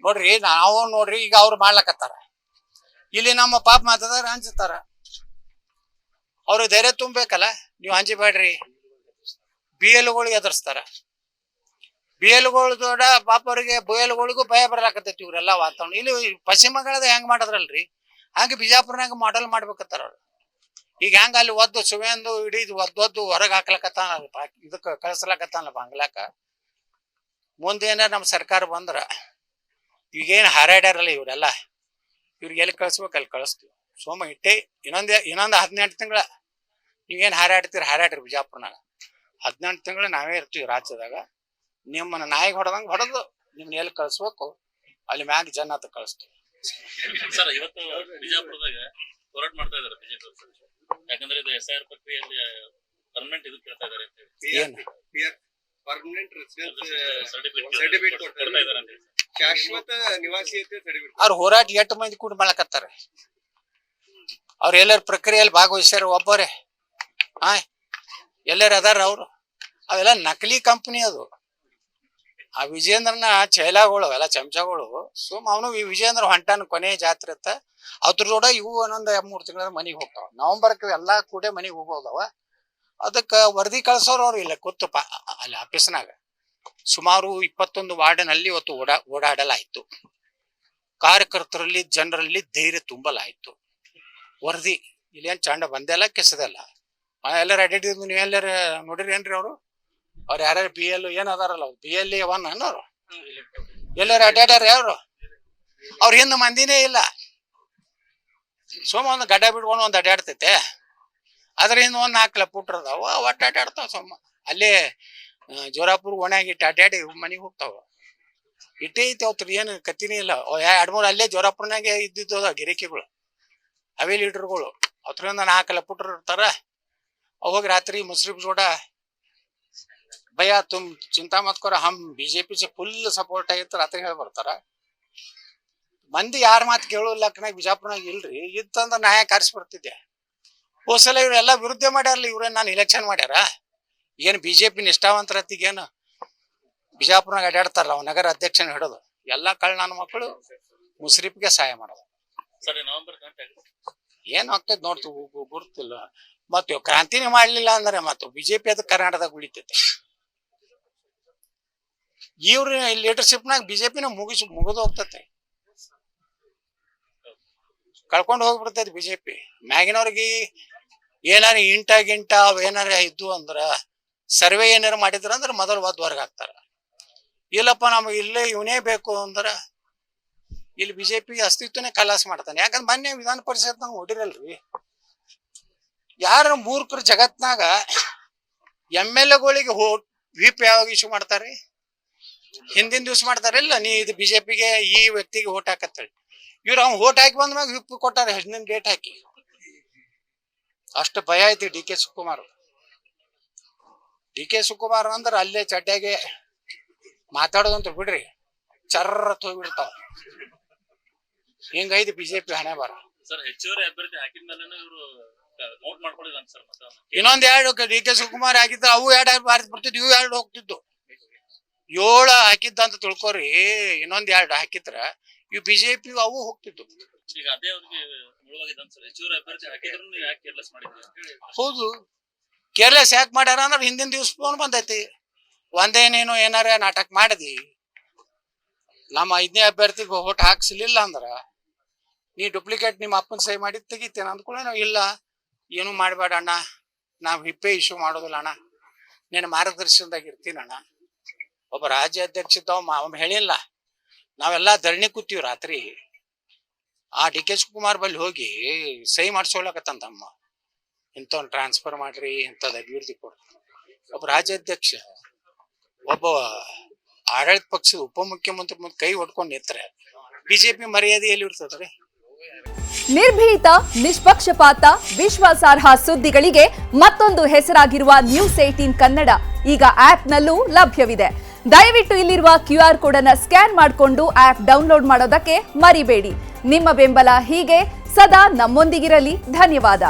ನೋಡ್ರಿ ಈಗ ಅವ್ರು ಮಾಡ್ಲಕತ್ತಾರ, ಇಲ್ಲಿ ನಮ್ಮ ಪಾಪ ಮಾತದಾರ ಹಂಚ್ತಾರ, ಅವ್ರು ಧೈರ್ಯ ತುಂಬಬೇಕಲ್ಲ. ನೀವು ಹಂಚಿಬೇಡ್ರಿ. BLOಗಳು ಎದುರಿಸ್ತಾರ. BLOಗಳು ದೊಡ್ಡ ಪಾಪ ಅವ್ರಿಗೆ BLOಗಳಿಗೂ ಭಯ ಬರ್ಲಾಕತ್ತೈತಿ. ಇವ್ರೆಲ್ಲಾ ವಾತಾವರಣ ಇಲ್ಲಿ ಪಶ್ಚಿಮ ಬಂಗಾಳದ ಹೆಂಗ್ ಮಾಡದ್ರಲ್ರಿ ಹಂಗ ಬಿಜಾಪುರ್ನಾಗ ಮಾಡೆಲ್ ಮಾಡ್ಬೇಕತ್ತಾರ ಅವ್ರು. ಈಗ ಹೆಂಗ ಅಲ್ಲಿ ಒದ್ದು ಸುವೇಂದು ಇಡೀ ಒದ್ದು ಹೊರಗೆ ಹಾಕ್ಲಕತ್ತಾನ, ಇದಕ್ಕ ಕಳ್ಸ್ಲಕತ್ತಾನ ಬಾಂಗ್ಲಾಕ. ಮುಂದೇನ ನಮ್ ಸರ್ಕಾರ ಬಂದ್ರ ಈಗೇನ್ ಹಾರಾಡ್ಯಾರಲ್ಲ ಇವ್ರೆಲ್ಲ, ಇವ್ರಿಗೆ ಎಲ್ಲಿ ಕಳ್ಸ್ಬೇಕು ಅಲ್ಲಿ ಕಳಿಸ್ತೀವಿ. ಸೋಮ ಇಟ್ಟೆ ಇನ್ನೊಂದು 18 ತಿಂಗಳ ನೀವೇನ್ ಹಾರಾಡ್ರಿ ಬಿಜಾಪುರ್ನಾಗ. 18 ತಿಂಗಳು ನಾವೇ ಇರ್ತೀವಿ ರಾಜ್ಯದಾಗ. ನಿಮ್ಮನ್ನ ನಾಯಿಗೆ ಹೊಡೆದಂಗ ಹೊಡೆದು ನಿಮ್ನ ಎಲ್ಲಿ ಕಳ್ಸ್ಬೇಕು ಅಲ್ಲಿ ಮ್ಯಾಗ ಜನ ಅಂತ ಕಳಿಸ್ತೀವಿ. ಸರ್, ಇವತ್ತು ಬಿಜಾಪುರದಾಗ ಹೋರಾಟ ಮಾಡ್ತಾ ಇದಾರೆ ಬಿಜೆಪಿ, ಯಾಕಂದ್ರೆ ಇದು SIR ಪ್ರಕ್ರಿಯೆಯಲ್ಲಿ ಪರ್ಮನೆಂಟ್ ಇದು ಕೇಳ್ತಾ ಇದಾರೆ. ಶಾಶ್ವತ ನಿವಾಸಿಯತೆ ಸರ್ಟಿಫಿಕೇಟ್ ಅವ್ರ ಹೋರಾಟ 8 ಮಂದಿ ಕೂಡ ಮಾಡಕತ್ತಾರ. ಅವ್ರ ಎಲ್ಲರ ಪ್ರಕ್ರಿಯೆಯಲ್ಲಿ ಭಾಗವಹಿಸ್ಯಾರ ಒಬ್ಬರೇ. ಎಲ್ಲರ ಅದಾರ ಅವ್ರು. ಅವೆಲ್ಲ ನಕಲಿ ಕಂಪನಿ ಅದು. ಆ ವಿಜೇಂದ್ರನ ಚೈಲಾಗಳು ಎಲ್ಲ ಚಮಚಗಳು. ಅವನು ಈ ವಿಜೇಂದ್ರ ಹೊಂಟಾನ ಕೊನೆ ಜಾತ್ರೆ ಅಂತ ಅದ್ರ ಜೋಡ ಇವು ಒಂದೊಂದ್ 3 ತಿಂಗಳ ಮನಿಗ್ ಹೋಗ್ತಾವ. ನವೆಂಬರ್ಗೆ ಎಲ್ಲಾ ಕೂಡ ಮನಿಗ್ ಹೋಗೋದವ. ಅದಕ್ಕ ವರದಿ ಕಳ್ಸೋರು ಅವ್ರು ಇಲ್ಲ ಕೂತಪ್ಪ ಅಲ್ಲಿ ಆಫೀಸ್ನಾಗ. ಸುಮಾರು 21 ವಾರ್ಡ್ನಲ್ಲಿ ಇವತ್ತು ಓಡಾಡಲಾಯ್ತು. ಕಾರ್ಯಕರ್ತರಲ್ಲಿ ಜನರಲ್ಲಿ ಧೈರ್ಯ ತುಂಬಲಾಯ್ತು. ವರದಿ ಇಲ್ಲೇನ್ ಚಂಡ ಬಂದೆಲ್ಲ ಕೆಸದಲ್ಲ. ಎಲ್ಲರ ಅಡ್ಡಿದ್ದು ನೀವೆಲ್ಲರ ನೋಡಿರಿ ಏನ್ರಿ ಅವ್ರು ಯಾರ್ಯಾರು BLO ಏನ್ ಅದಾರಲ್ಲ BLA1 ಅನ್ನೋರು ಎಲ್ಲರ ಅಡ್ಡಾಡ್ಯಾರ ಯಾರು ಅವ್ರ ಹಿಂದ ಮಂದಿನೇ ಇಲ್ಲ. ಒಂದು ಗಡ್ಡ ಬಿಡ್ಕೊಂಡು ಒಂದ್ ಅಡ್ಡಾಡ್ತೈತೆ, ಅದ್ರ ಹಿಂದ 4 ಪುಟ್ರ ಅದಾವ, ಒಟ್ಟು ಅಡ್ಡಾಡ್ತಾವ. ಅಲ್ಲೇ ಜೋರಾಪುರ್ ಓಣ್ಯಾಗಿಟ್ಟು ಅಡ್ಡಾಡಿ ಮನಿಗ್ ಹೋಗ್ತಾವ. ಇಟ್ಟೇ ಐತಿ ಅವತ್ರಿ ಏನ್ ಕತ್ತಿನೇ ಇಲ್ಲ. 2-3 ಅಲ್ಲೇ ಜೋರಾಪುರ್ನಾಗೆ ಇದ್ದಿದ್ದು ಗಿರಿಕಿಗಳು, ಅವೇ ಲೀಡರ್ಗಳು. ಅವತ್ರಿಂದ 4 ಪುಟ್ರು ಇರ್ತಾರ. ಹೋಗಿ ರಾತ್ರಿ ಮುಸ್ರಿಫ್ ಜೋಡ ಭಯ ತುಮ್ ಚಿಂತಾ ಮತ್ಕೋರ ಹಮ್ BJP ಫುಲ್ ಸಪೋರ್ಟ್ ಆಗಿರ್ತಾರ ರಾತ್ರಿ ಹೇಳಿ ಬರ್ತಾರ. ಮಂದಿ ಯಾರ ಮಾತು ಕೇಳೋ ಲಕ್ಕನಾಗ ಬಿಜಾಪುರ್ನಾಗ ಇಲ್ರಿ. ಇತ್ತಂದ್ರ ನಾ ಯಾಕೆ ಆರಿಸಿ ಬರ್ತಿದ್ದೆ. ಹೋದ್ಸಲ ಇವ್ರೆಲ್ಲಾ ವಿರುದ್ಧ ಮಾಡ್ಯಾರಲ್ಲ. ಇವ್ರೇನ್ ನಾನು ಇಲೆಕ್ಷನ್ ಮಾಡ್ಯಾರ? ಏನ್ BJP ನಿಷ್ಠಾವಂತರತ್ತಿಗೇನು ಬಿಜಾಪುರ್ನಾಗ ಅಡ್ಡಾಡ್ತಾರಲ್ಲ ಅವ್ ನಗರ ಅಧ್ಯಕ್ಷನ ಹಿಡೋದು ಎಲ್ಲಾ ನನ್ನ ಮಕ್ಕಳು ಮುಸ್ರಿಫ್ಗೆ ಸಹಾಯ ಮಾಡೋದು. ಏನ್ ಆಗ್ತೈತಿ ನೋಡ್ತೀವಿ, ಗುರ್ತಿಲ್ಲ. ಮತ್ತು ಕ್ರಾಂತಿನೇ ಮಾಡ್ಲಿಲ್ಲ ಅಂದ್ರೆ ಮತ್ತು BJP ಅದು ಕರ್ನಾಟಕದಾಗ ಉಳಿತೈತೆ. ಇವ್ರ ಲೀಡರ್ಶಿಪ್ನಾಗ BJPನ ಮುಗಿದು ಹೋಗ್ತೈತೆ, ಕಳ್ಕೊಂಡು ಹೋಗ್ಬಿಡ್ತೈತಿ BJP. ಮ್ಯಾಗಿನವ್ರಿಗೆ ಏನಾರ ಇಂಟ ಅವ್ ಏನಾರ ಇದ್ದು ಅಂದ್ರ ಸರ್ವೆ ಏನಾರ ಮಾಡಿದ್ರ ಅಂದ್ರ ಮೊದಲು ಹೊರಗೆ ಹಾಕ್ತಾರ. ಇಲ್ಲಪ್ಪ ನಮಗೆ ಇಲ್ಲೇ ಇವನೇ ಬೇಕು ಅಂದ್ರ ಇಲ್ಲಿ BJP ಅಸ್ತಿತ್ವನೇ ಕಲಾಸ ಮಾಡ್ತಾನೆ. ಯಾಕಂದ್ರೆ ಮೊನ್ನೆ ವಿಧಾನ ಪರಿಷತ್ನಾಗ ಹೊಡಿರಲ್ರಿ. ಯಾರ ಮೂರ್ಖರು ಜಗತ್ನಾಗ MLAಗಳಿಗೆ ವಿಪ್ ಯಾವಾಗ ಇಶ್ಯೂ ಮಾಡ್ತಾರೆ? ಹಿಂದಿನ ದಿವ್ಸ ಮಾಡ್ತಾರಿಲ್ಲ, ನೀ ಇದು BJPಗೆ ಈ ವ್ಯಕ್ತಿಗೆ ಓಟ್ ಹಾಕತ್ತೇಳಿ. ಇವ್ರು ಅವ್ನು ಓಟ್ ಹಾಕಿ ಬಂದ್ಮ್ಯಾಗ ವಿಪ್ ಕೊಟ್ಟಾರೆ, ಹಿಂದಿನ ಡೇಟ್ ಹಾಕಿ. ಅಷ್ಟು ಭಯ ಐತಿ DK ಶಿವಕುಮಾರ್ ಅಂದ್ರ ಅಲ್ಲೇ ಚಡ್ಡಾಗೆ ಮಾತಾಡೋದಂತ ಬಿಡ್ರಿ, ಚರ್ರತ್ ಹೋಗ್ಬಿಡ್ತಾವ. ಹಿಂಗೈತಿ BJP ಹಣೆ ಬಾರ. ಇನ್ನೊಂದ್ 2 DK ಶಿವಕುಮಾರ್ ಹಾಕಿದ್ರ ಅವು 2 ಭಾರತ ಬರ್ತಿದ್ವು, ಇವು 2 ಹೋಗ್ತಿದ್ದು. 7 ಹಾಕಿದ್ದ ಅಂತ ತಿಳ್ಕೊರಿ. ಇನ್ನೊಂದ್ 2 ಹಾಕಿದ್ರ ಇವು BJP ಅವು ಹೋಗ್ತಿದ್ದು. ಹೌದು, ಕೇರ್ಲೆಸ್ ಯಾಕೆ ಮಾಡ್ಯಾರ ಅಂದ್ರೆ ಹಿಂದಿನ ದಿವ್ಸ ಫೋನ್ ಬಂದೈತಿ. ಒಂದೇನೇನು ಏನಾರ ನಾಟಕ ಮಾಡಿದಿ, ನಮ್ಮ 5ನೇ ಅಭ್ಯರ್ಥಿಗೆ ಓಟ್ ಹಾಕ್ಸಲಿಲ್ಲ ಅಂದ್ರ ನೀ ಡೂಪ್ಲಿಕೇಟ್ ನಿಮ್ಮ ಅಪ್ಪನ ಸಹಿ ಮಾಡಿ ತೆಗಿತೇನೆ ಅಂದ್ಕೊಳ್ಳಿ. ನಾವು ಇಲ್ಲ, ಏನು ಮಾಡಬೇಡ ಅಣ್ಣ, ನಾವು ಹಿಪ್ಪೆ ಇಶ್ಯೂ ಮಾಡೋದಿಲ್ಲ ಅಣ್ಣ, ನೀನು ಮಾರ್ಗದರ್ಶನದಾಗ ಇರ್ತೀನಿ ಅಣ್ಣ. ಒಬ್ಬ ರಾಜ್ಯ ಅಧ್ಯಕ್ಷ ಇದ್ದವ ಹೇಳಿಲ್ಲ. ನಾವೆಲ್ಲಾ ಧರಣಿ ಕೂತೀವಿ ರಾತ್ರಿ. ಆ DK ಶಿವಕುಮಾರ್ ಬಲ್ಲಿ ಹೋಗಿ ಸಹಿ ಮಾಡ್ಸೋಳಕತ್ತಂತಮ್ಮ, ಇಂಥವ್ನ ಟ್ರಾನ್ಸ್ಫರ್ ಮಾಡ್ರಿ, ಇಂಥದ್ದು ಅಭಿವೃದ್ಧಿ ಕೊಡ್ರಿ. ಒಬ್ಬ ರಾಜ್ಯಾಧ್ಯಕ್ಷ, ಒಬ್ಬ ಆಡಳಿತ ಪಕ್ಷದ ಉಪಮುಖ್ಯಮಂತ್ರಿ ಮುಂದೆ ಕೈ ಹೊಡ್ಕೊಂಡು ನಿಂತ್ರೆ BJP ಮರ್ಯಾದೆ ಎಲ್ಲಿ ಇರ್ತದ್ರಿ? ನಿರ್ಭೀತ, ನಿಷ್ಪಕ್ಷಪಾತ, ವಿಶ್ವಾಸಾರ್ಹ ಸುದ್ದಿಗಳಿಗೆ ಮತ್ತೊಂದು ಹೆಸರಾಗಿರುವ News18 ಕನ್ನಡ ಈಗ ಆಪ್ನಲ್ಲೂ ಲಭ್ಯವಿದೆ. ದಯವಿಟ್ಟು ಇಲ್ಲಿರುವ QR ಕೋಡ್ ಅನ್ನು ಸ್ಕ್ಯಾನ್ ಮಾಡಿಕೊಂಡು ಆಪ್ ಡೌನ್ಲೋಡ್ ಮಾಡೋದಕ್ಕೆ ಮರಿಬೇಡಿ. ನಿಮ್ಮ ಬೆಂಬಲ ಹೀಗೆ ಸದಾ ನಮ್ಮೊಂದಿಗಿರಲಿ. ಧನ್ಯವಾದ.